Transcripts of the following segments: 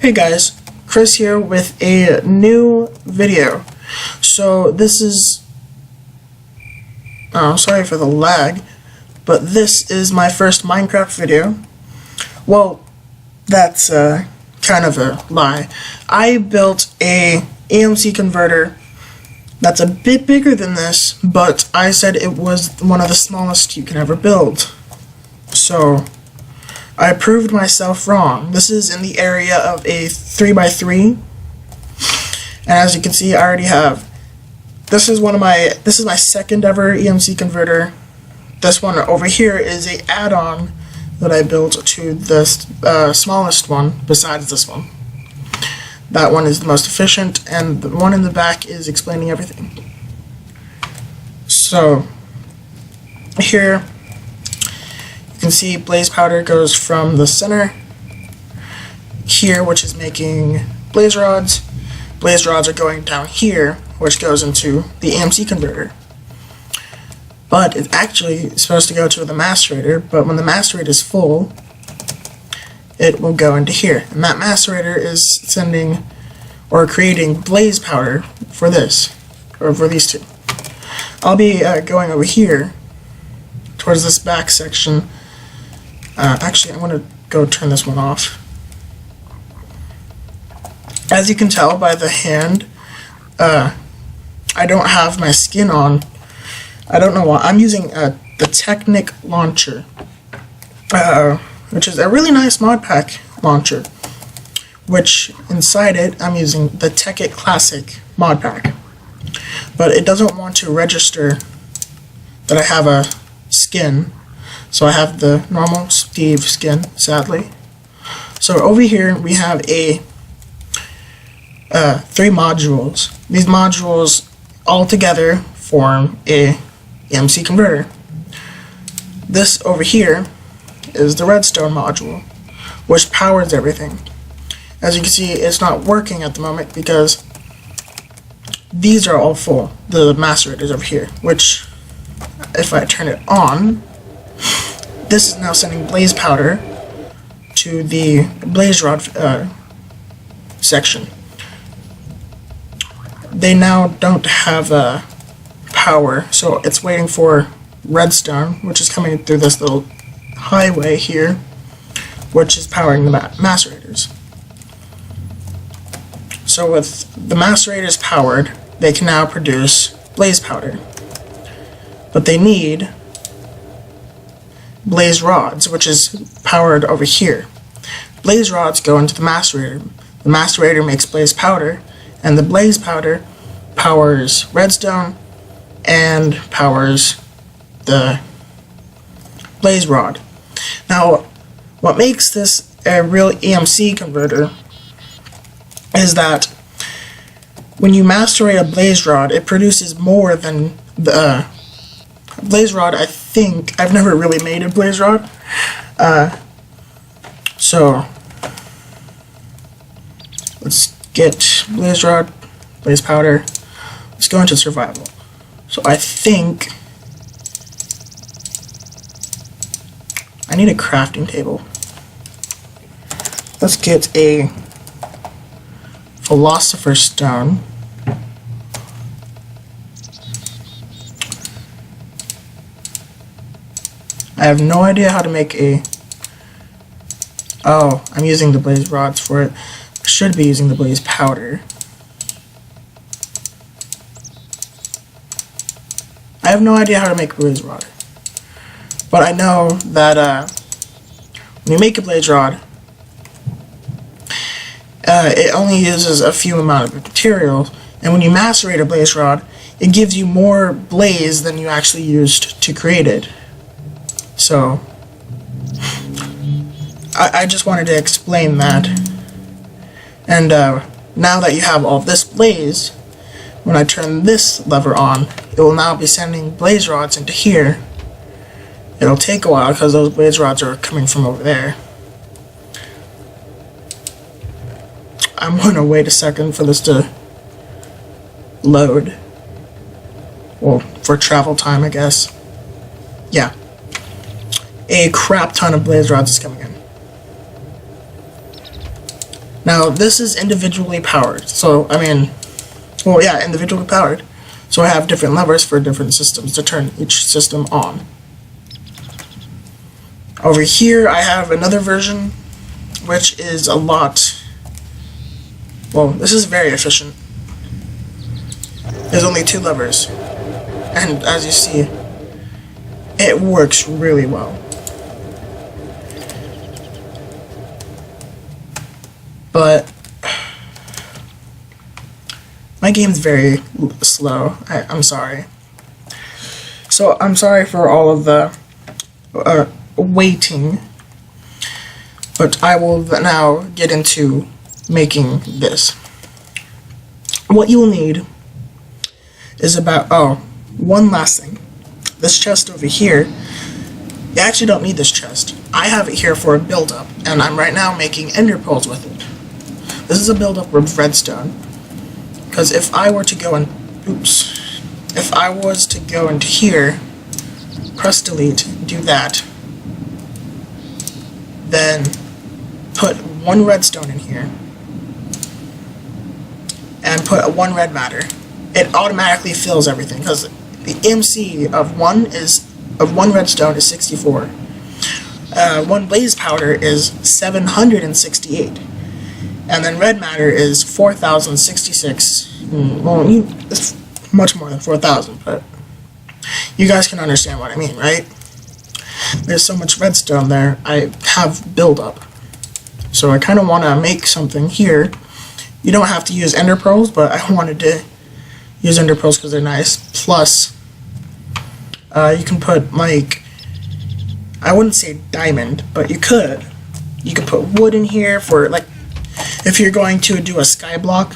Hey guys, Chris here with a new video. So this is, sorry for the lag, but this is my first Minecraft video. Well, that's kind of a lie. I built a EMC converter that's a bit bigger than this, but I said it was one of the smallest you can ever build. So I proved myself wrong. This is in the area of a 3x3, and as you can see, I already have. This is my second ever EMC converter. This one over here is a add-on that I built to the smallest one besides this one. That one is the most efficient, and the one in the back is explaining everything. So here you can see blaze powder goes from the center here, which is making blaze rods. Blaze rods are going down here, which goes into the EMC converter. But it's actually supposed to go to the macerator, but when the macerator is full, it will go into here. And that macerator is sending or creating blaze powder for this, or for these two. I'll be going over here towards this back section. Actually, I'm going to go turn this one off. As you can tell by the hand, I don't have my skin on. I don't know why. I'm using the tekkit launcher, which is a really nice mod pack launcher, which inside it I'm using the tekkit classic mod pack, but it doesn't want to register that I have a skin. So I have the normal Steve skin, sadly. So over here we have a 3 modules. These modules all together form a EMC converter. This over here is the redstone module, which powers everything. As you can see, it's not working at the moment because these are all full, the macerators over here, which if I turn it on, this is now sending blaze powder to the blaze rod section. They now don't have power, so it's waiting for redstone, which is coming through this little highway here, which is powering the macerators. So with the macerators powered, they can now produce blaze powder. But they need blaze rods, which is powered over here. Blaze rods go into the macerator. The macerator makes blaze powder, and the blaze powder powers redstone and powers the blaze rod. Now, what makes this a real EMC converter is that when you macerate a blaze rod, it produces more than the blaze rod. I think I've never really made a blaze rod, so let's get blaze rod, blaze powder. Let's go into survival. So I think I need a crafting table. Let's get a philosopher's stone. I have no idea how to make a... Oh, I'm using the blaze rods for it. I should be using the blaze powder. I have no idea how to make a blaze rod. But I know that when you make a blaze rod, it only uses a few amount of materials, and when you macerate a blaze rod, it gives you more blaze than you actually used to create it. So I just wanted to explain that. And now that you have all this blaze, when I turn this lever on, it will now be sending blaze rods into here. It'll take a while because those blaze rods are coming from over there. I'm going to wait a second for this to load. Well, for travel time, I guess. Yeah. A crap ton of blaze rods is coming in. Now this is individually powered, so I mean, well, yeah, individually powered. So I have different levers for different systems to turn each system on. Over here I have another version which is a lot, well, this is very efficient. There's only 2 levers, and as you see, it works really well. But my game's very slow. I'm sorry. So I'm sorry for all of the waiting, but I will now get into making this. What you'll need is about, one last thing. This chest over here, you actually don't need this chest. I have it here for a build-up, and I'm right now making ender pearls with it. This is a build-up with redstone, because if I were to go if I was to go into here, press delete, do that, then put 1 redstone in here, and put 1 red matter, it automatically fills everything, because the EMC of 1 redstone is 64. 1 blaze powder is 768. And then red matter is 4,066. Well, it's much more than 4,000, but you guys can understand what I mean, right? There's so much redstone there, I have build-up. So I kind of want to make something here. You don't have to use ender pearls, but I wanted to use ender pearls because they're nice. Plus, you can put, like, I wouldn't say diamond, but you could. You could put wood in here for, like, if you're going to do a sky block,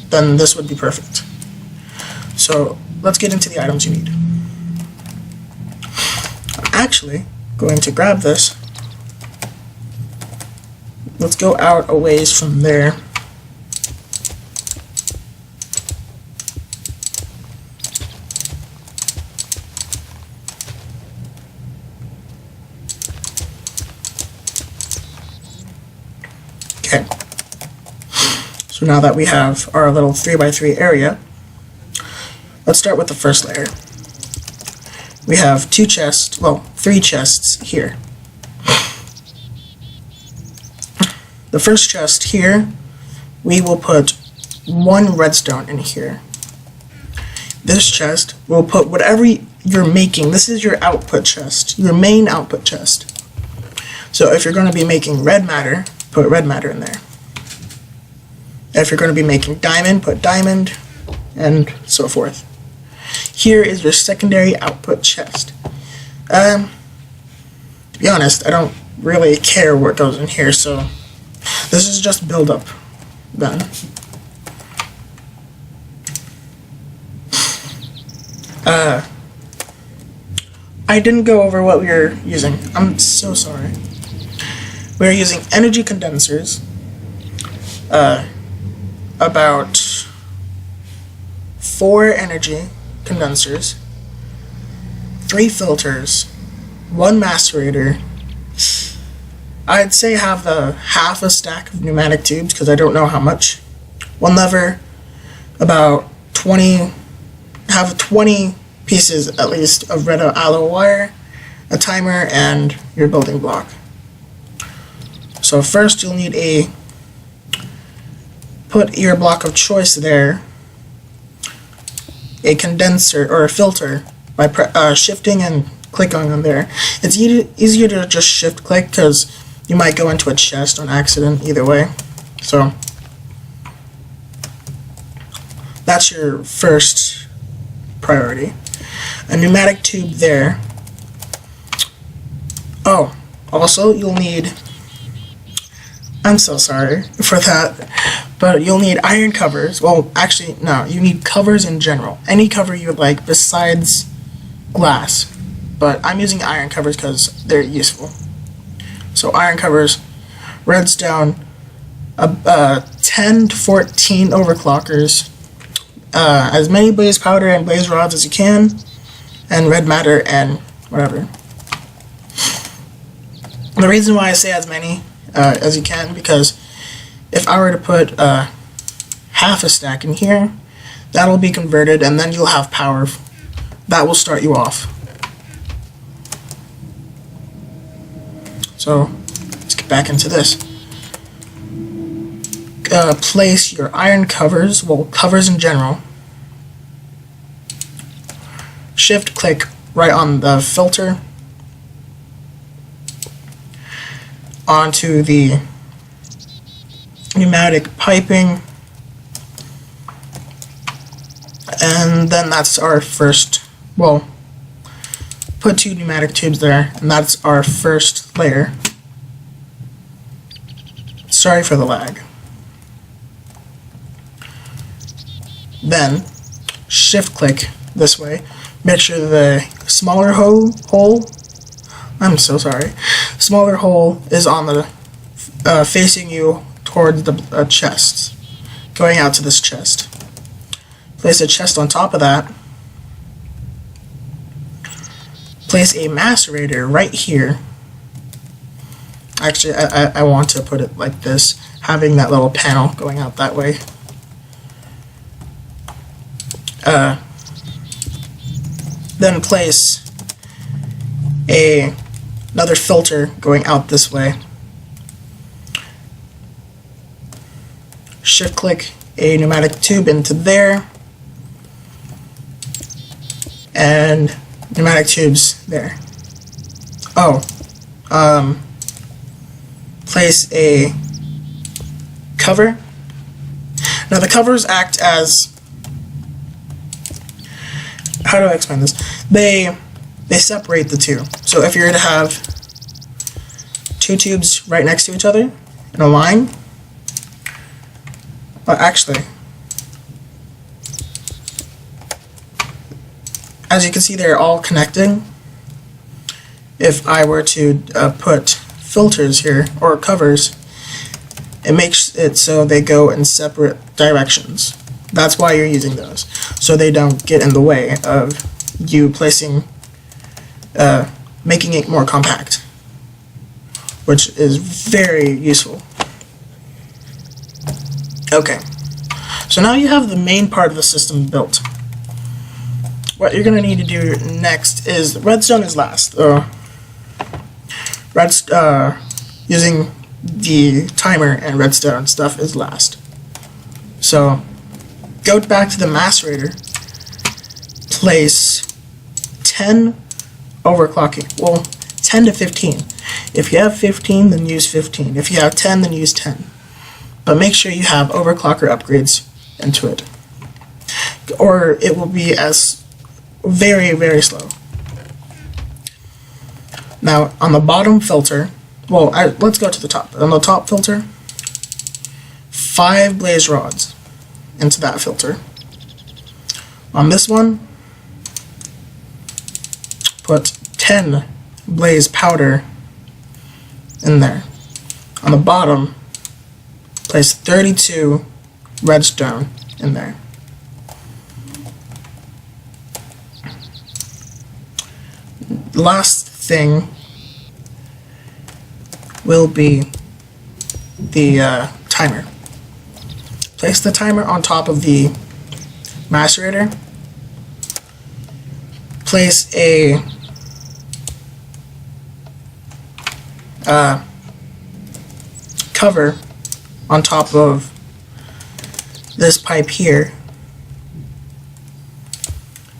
then this would be perfect. So let's get into the items you need. I'm actually going to grab this. Let's go out a ways from there. Okay, so now that we have our little 3x3 area, let's start with the first layer. We have 2 chests, well, 3 chests here. The first chest here, we will put 1 redstone in here. This chest, we'll put whatever you're making. This is your output chest, your main output chest. So if you're going to be making red matter, put red matter in there. If you're going to be making diamond, put diamond, and so forth. Here is your secondary output chest. To be honest, I don't really care what goes in here, so this is just build up then. I didn't go over what we were using. I'm so sorry. We're using energy condensers, about 4 energy condensers, 3 filters, 1 macerator. I'd say have half a stack of pneumatic tubes because I don't know how much. 1 lever, about 20 pieces at least of red alloy wire, a timer, and your building block. So first you'll need put your block of choice there, a condenser or a filter by shifting and clicking on there. It's easier to just shift click because you might go into a chest on accident either way. So that's your first priority. A pneumatic tube there. Oh, also you'll need, I'm so sorry for that, but you'll need iron covers. Well, actually, no, you need covers in general. Any cover you would like besides glass. But I'm using iron covers because they're useful. So iron covers, redstone, 10 to 14 overclockers, as many blaze powder and blaze rods as you can, and red matter and whatever. The reason why I say as many as you can, because if I were to put half a stack in here, that'll be converted, and then you'll have power. That will start you off. So let's get back into this. Place your iron covers, well, covers in general. Shift click right on the filter onto the pneumatic piping, and then that's our first, well, put 2 pneumatic tubes there, and that's our first layer. Sorry for the lag. Then shift click this way, make sure the smaller hole, I'm so sorry, smaller hole is on the facing you towards the chest, going out to this chest. Place a chest on top of that. Place a macerator right here. Actually, I want to put it like this, having that little panel going out that way. Then place another filter going out this way. Shift click a pneumatic tube into there, and pneumatic tubes there. Place a cover. Now the covers act as, how do I explain this? They separate the two. So if you're to have 2 tubes right next to each other in a line, well, actually, as you can see, they're all connecting. If I were to put filters here, or covers, it makes it so they go in separate directions. That's why you're using those, so they don't get in the way of you placing, making it more compact, which is very useful. Okay, so now you have the main part of the system built. What you're going to need to do next is, redstone is last. Using the timer and redstone stuff is last. So go back to the macerator, place 10 overclocking, well, 10 to 15. If you have 15, then use 15. If you have 10, then use 10. But make sure you have overclocker upgrades into it, or it will be as very, very slow. Now on the bottom filter, well, let's go to the top. On the top filter, 5 blaze rods into that filter. On this one, put 10 blaze powder in there. On the bottom, place 32 redstone in there. Last thing will be the timer. Place the timer on top of the macerator. Place a cover on top of this pipe here.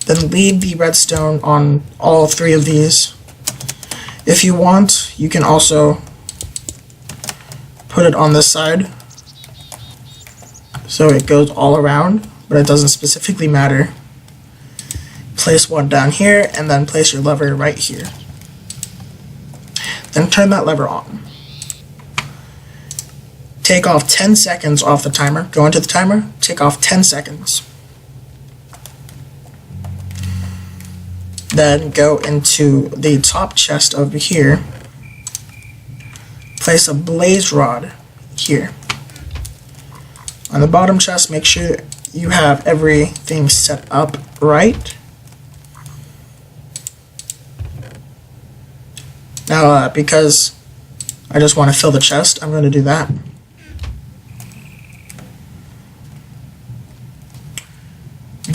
Then leave the redstone on all 3 of these. If you want, you can also put it on this side so it goes all around, but it doesn't specifically matter. Place one down here and then place your lever right here. Then turn that lever on. Take off 10 seconds off the timer. Go into the timer, take off 10 seconds. Then go into the top chest over here. Place a blaze rod here. On the bottom chest, make sure you have everything set up right. Now, because I just want to fill the chest, I'm going to do that.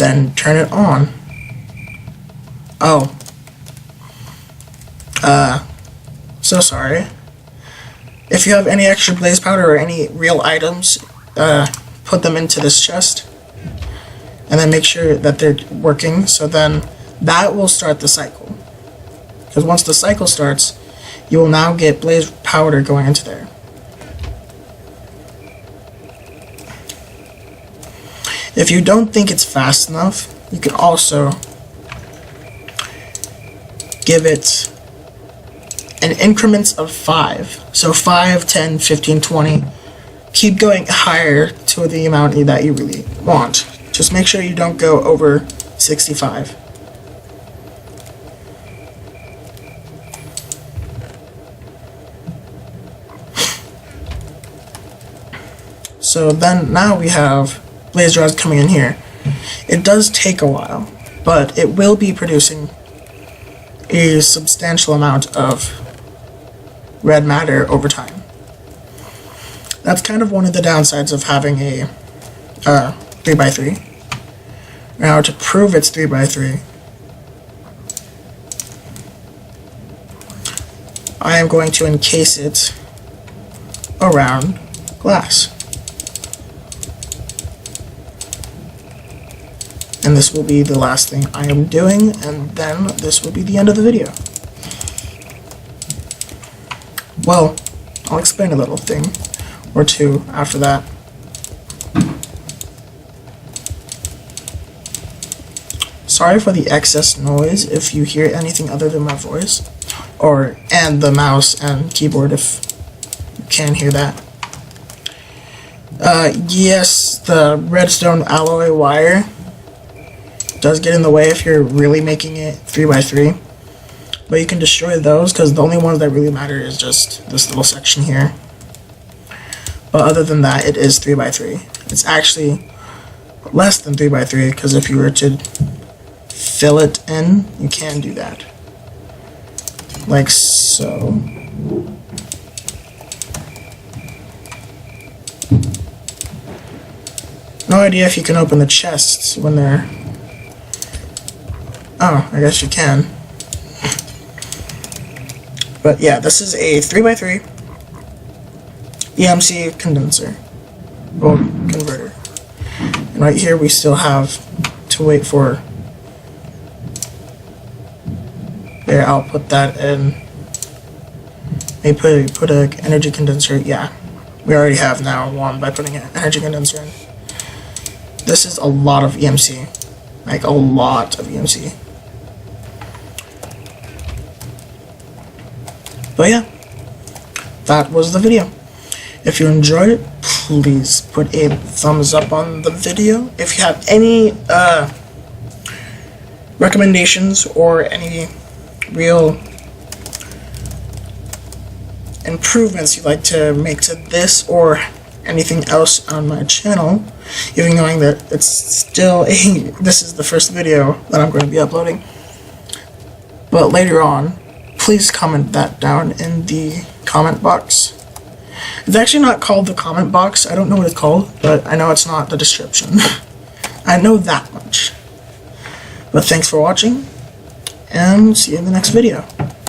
then turn it on. Oh. So sorry. If you have any extra blaze powder or any real items, put them into this chest. And then make sure that they're working, so then that will start the cycle. Because once the cycle starts, you will now get blaze powder going into there. If you don't think it's fast enough, you can also give it in increments of 5. So 5, 10, 15, 20. Keep going higher to the amount that you really want. Just make sure you don't go over 65. So then now we have blaze rods coming in here. It does take a while, but it will be producing a substantial amount of red matter over time. That's kind of one of the downsides of having a 3x3. Now to prove it's 3x3, I am going to encase it around glass. And this will be the last thing I am doing, and then this will be the end of the video. Well, I'll explain a little thing or two after that. Sorry for the excess noise if you hear anything other than my voice, and the mouse and keyboard if you can hear that. Yes, the redstone alloy wire does get in the way if you're really making it 3x3, but you can destroy those because the only ones that really matter is just this little section here. But other than that, it is 3x3. It's actually less than 3x3 because if you were to fill it in, you can do that. Like so. No idea if you can open the chests when they're... Oh, I guess you can. But yeah, this is a 3x3 EMC condenser. Well, converter. And right here we still have to wait for... There, I'll put that in. Maybe put an energy condenser. Yeah, we already have now one by putting an energy condenser in. This is a lot of EMC. Like a lot of EMC. But yeah, that was the video. If you enjoyed it, please put a thumbs up on the video. If you have any recommendations or any real improvements you'd like to make to this or anything else on my channel, even knowing that it's still this is the first video that I'm going to be uploading, but later on, please comment that down in the comment box. It's actually not called the comment box. I don't know what it's called, but I know it's not the description. I know that much. But thanks for watching, and see you in the next video.